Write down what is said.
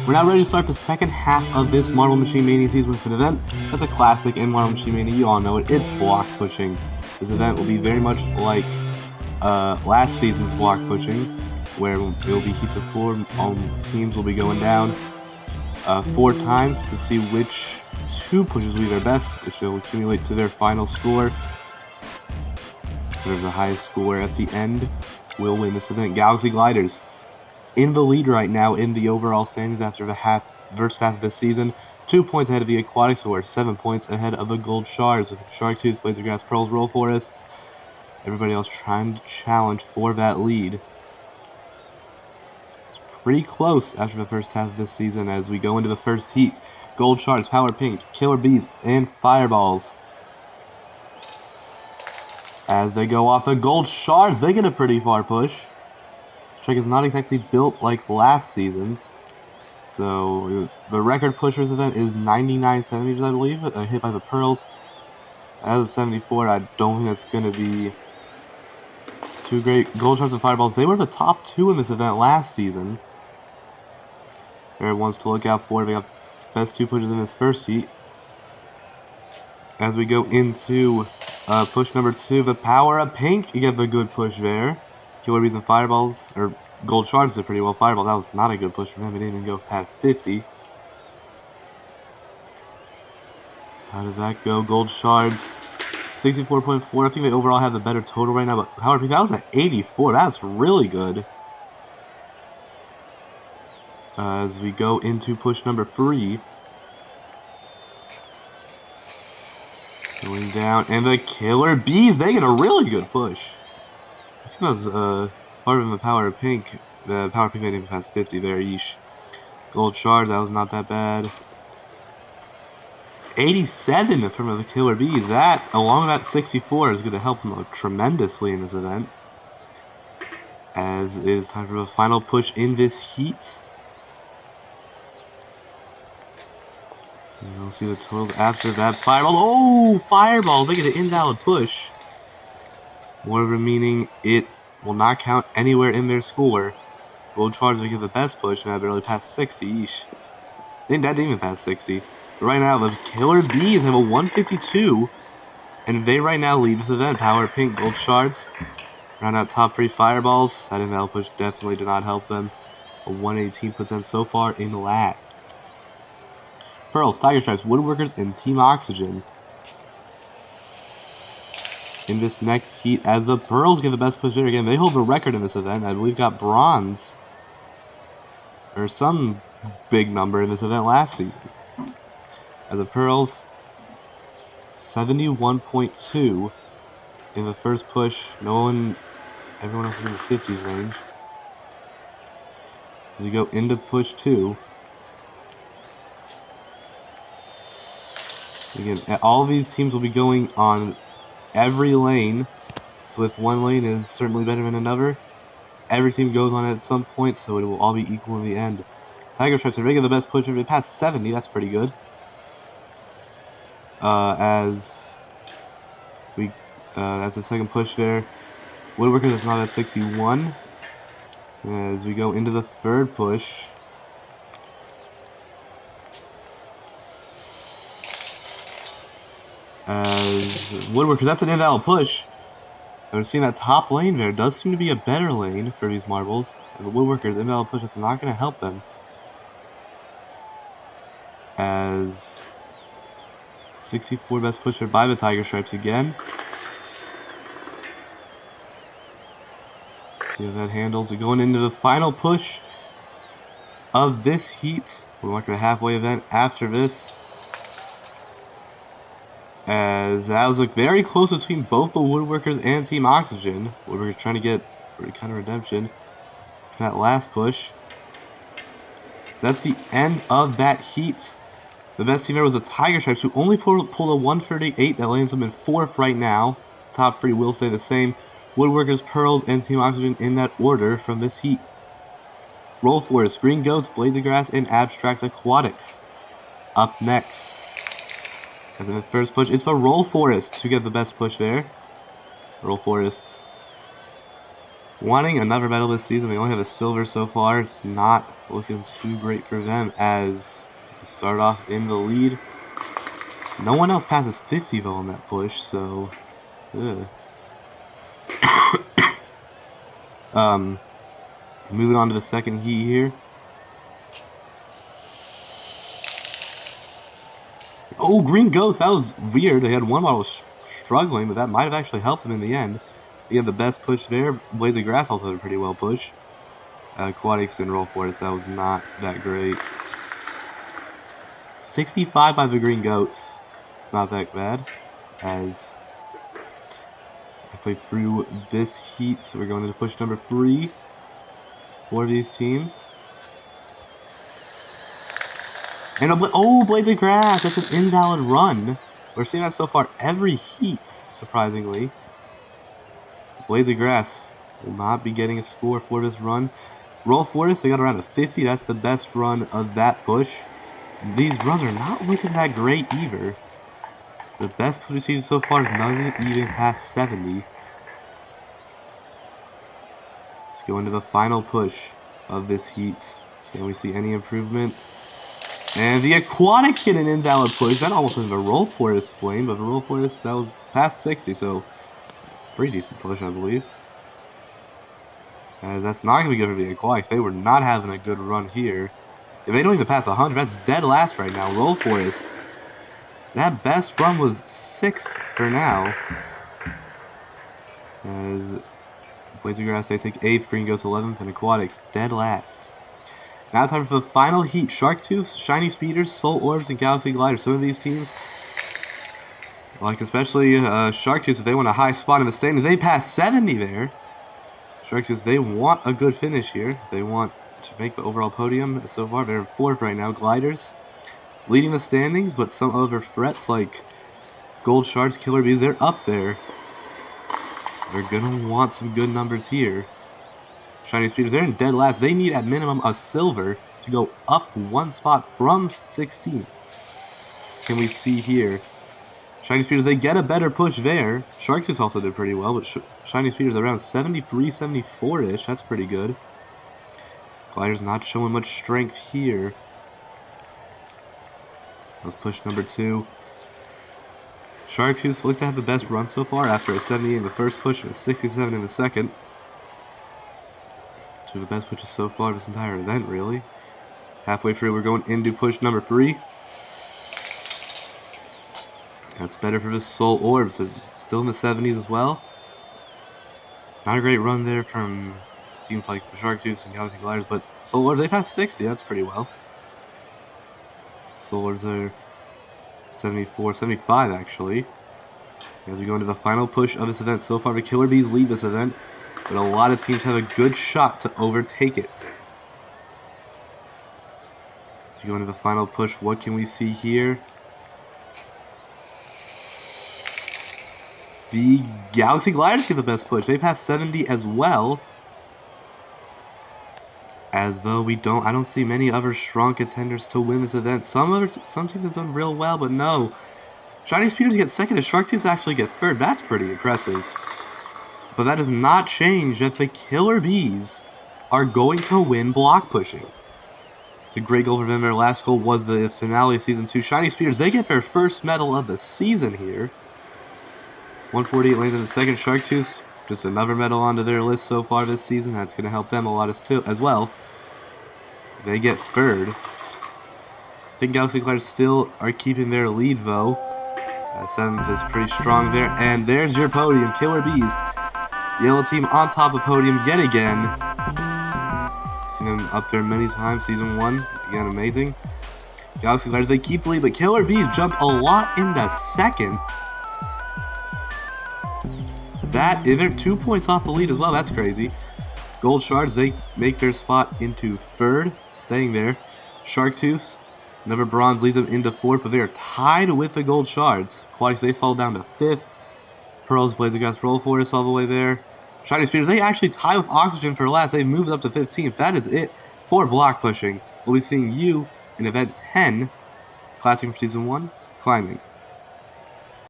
We're now ready to start the second half of this Marble Machine Mania season with an event that's a classic in Marble Machine Mania. You all know it. It's block pushing. This event will be very much like last season's block pushing, where it will be heats of 4. Teams will be going down 4 times to see which 2 pushes will be their best, which will accumulate to their final score. Whoever's the highest score at the end will win this event. Galaxy Gliders in the lead right now in the overall standings after the first half of the season. 2 points ahead of the Aquatics, who are 7 points ahead of the Gold Shards, with Shark Tooth, Laser Grass, Pearls, Roll Forests. Everybody else trying to challenge for that lead. It's pretty close after the first half of this season as we go into the first heat. Gold Shards, Power Pink, Killer Bees, and Fireballs. As they go off the Gold Shards, they get a pretty far push. This trick is not exactly built like last season's. So the record pushers event is 99 centimeters, I believe, hit by the Pearls. As a 74, I don't think that's going to be too great. Gold Shards and Fireballs, they were the top 2 in this event last season. There are ones to look out for. They got the best 2 pushes in this first heat. As we go into push number 2, the Power of Pink, you get the good push there. Killer Bees and Fireballs, or Gold Shards did pretty well. Fireball, that was not a good push for them. It didn't even go past 50. So how did that go? Gold Shards, 64.4. I think they overall have the better total right now, but Power Pink, that was at 84. That's really good. As we go into push number 3. Going down, and the Killer Bees, they get a really good push. I think that was part of the Power of Pink. The Power Pink didn't even pass 50 there, yeesh. Gold Shards, that was not that bad. 87 from the Killer Bees. That, along with that 64, is going to help them tremendously in this event. As it is time for the final push in this heat. And we'll see the totals after that. Fireballs. Oh, Fireballs. They get an invalid push. Moreover, meaning it will not count anywhere in their score. Gold Shards will give the best push, and I barely passed 60. Yeesh. I think that didn't even pass 60. But right now, the Killer Bees have a 152, and they right now lead this event. Power Pink, Gold Shards. Round out top 3 Fireballs. That invalid push definitely did not help them. A 118 puts them so far in last. Pearls, Tiger Stripes, Woodworkers, and Team Oxygen. In this next heat, as the Pearls get the best push there again, they hold the record in this event. I believe got bronze or some big number in this event last season. As the Pearls, 71.2 in the first push. Everyone else is in the 50s range. As we go into push 2. Again, all of these teams will be going on every lane. So if one lane is certainly better than another, every team goes on it at some point, so it will all be equal in the end. Tiger Stripes are making the best push. If they pass 70, that's pretty good. As we, that's the second push there. Woodworkers is not at 61. As we go into the third push. As Woodworkers, that's an invalid push. And we're seeing that top lane there does seem to be a better lane for these marbles. And the Woodworkers, invalid push is not going to help them. As 64 best pusher by the Tiger Stripes again. See how that handles it. Going into the final push of this heat. We're like a halfway event after this. As that was very close between both the Woodworkers and Team Oxygen. Woodworkers trying to get kind of redemption for that last push. So that's the end of that heat. The best team there was the Tiger Stripes, who only pulled a 138 that lands them in 4th right now. Top 3 will stay the same. Woodworkers, Pearls, and Team Oxygen in that order from this heat. Roll Forest, Green Goats, Blades of Grass, and Abstracts Aquatics. Up next. As in the first push, it's the Roll Forests who get the best push there. Roll Forests wanting another medal this season. They only have a silver so far. It's not looking too great for them as they start off in the lead. No one else passes 50 though on that push, so moving on to the second heat here. Oh, Green Ghost, that was weird. They had one model struggling, but that might have actually helped them in the end. They have the best push there. Blaze of Grass also had a pretty well push. Aquatics and Roll Forest, that was not that great. 65 by the Green Goats. It's not that bad. As I play through this heat, so we're going into push number 3 for these teams. And Blades of Grass, that's an invalid run. We're seeing that so far every heat, surprisingly. Blades of Grass will not be getting a score for this run. Roll Forest, they got around a 50. That's the best run of that push. These runs are not looking that great either. The best push we've seen so far doesn't even pass 70. Let's go into the final push of this heat. Can we see any improvement? And the Aquatics get an invalid push. That almost was a Roll Forest lane, but the Roll Forest, that was past 60, so pretty decent push, I believe. As that's not going to be good for the Aquatics. They were not having a good run here. If they don't even pass 100, that's dead last right now. Roll Forest, that best run was 6th for now. As Blades of Grass, they take 8th, Green goes 11th, and Aquatics dead last. Now it's time for the final heat. Sharktooths, Shiny Speeders, Soul Orbs, and Galaxy Gliders. Some of these teams, like especially Sharktooths, if they want a high spot in the standings, they pass 70 there. Sharktooths, they want a good finish here. They want to make the overall podium. So far, they're in 4th right now. Gliders leading the standings, but some other threats like Gold Shards, Killer Bees, they're up there. So they're going to want some good numbers here. Shiny Speeders, they're in dead last. They need at minimum a silver to go up 1 spot from 16. Can we see here? Shiny Speeders, they get a better push there. Sharktooth also did pretty well, but Shiny Speeders around 73, 74-ish. That's pretty good. Gliders not showing much strength here. That was push number 2. Sharktooth look to have the best run so far after a 78 in the first push and a 67 in the second. Two of the best pushes so far this entire event, really. Halfway through, we're going into push number 3. That's better for the Soul Orbs. So still in the 70s as well. Not a great run there from teams like the Sharktooths and Galaxy Gliders, but Soul Orbs, they passed 60. That's pretty well. Soul Orbs are 74, 75 actually. As we go into the final push of this event. So far, the Killer Bees lead this event, but a lot of teams have a good shot to overtake it. As we go into the final push, what can we see here? The Galaxy Gliders get the best push. They pass 70 as well. As though I don't see many other strong contenders to win this event. Some teams have done real well, but no. Shiny Speeders get second, and Sharktooths actually get third. That's pretty impressive. But that does not change that the Killer Bees are going to win block pushing. It's a great goal for them. Their last goal was the finale of Season 2. Shiny Speeders, they get their first medal of the season here. 148 lands in the second. Sharktooths, just another medal onto their list so far this season. That's going to help them a lot as well. They get third. I think Galaxy Gliders still are keeping their lead, though. 7th is pretty strong there. And there's your podium. Killer Bees. Yellow team on top of podium yet again. Seen them up there many times. Season 1. Again, amazing. Galaxy Gliders, they keep the lead, but Killer Bees jump a lot in the second. They're 2 points off the lead as well. That's crazy. Gold Shards, they make their spot into 3rd, staying there. Sharktooths, another bronze leads them into 4th, but they are tied with the Gold Shards. Aquatics, they fall down to 5th. Pearls, Blades of Grass, Roll Forest all the way there. Shiny Speeders, they actually tie with Oxygen for last. They've moved up to 15th. That is it for block pushing. We'll be seeing you in Event 10, Classic from Season 1, Climbing.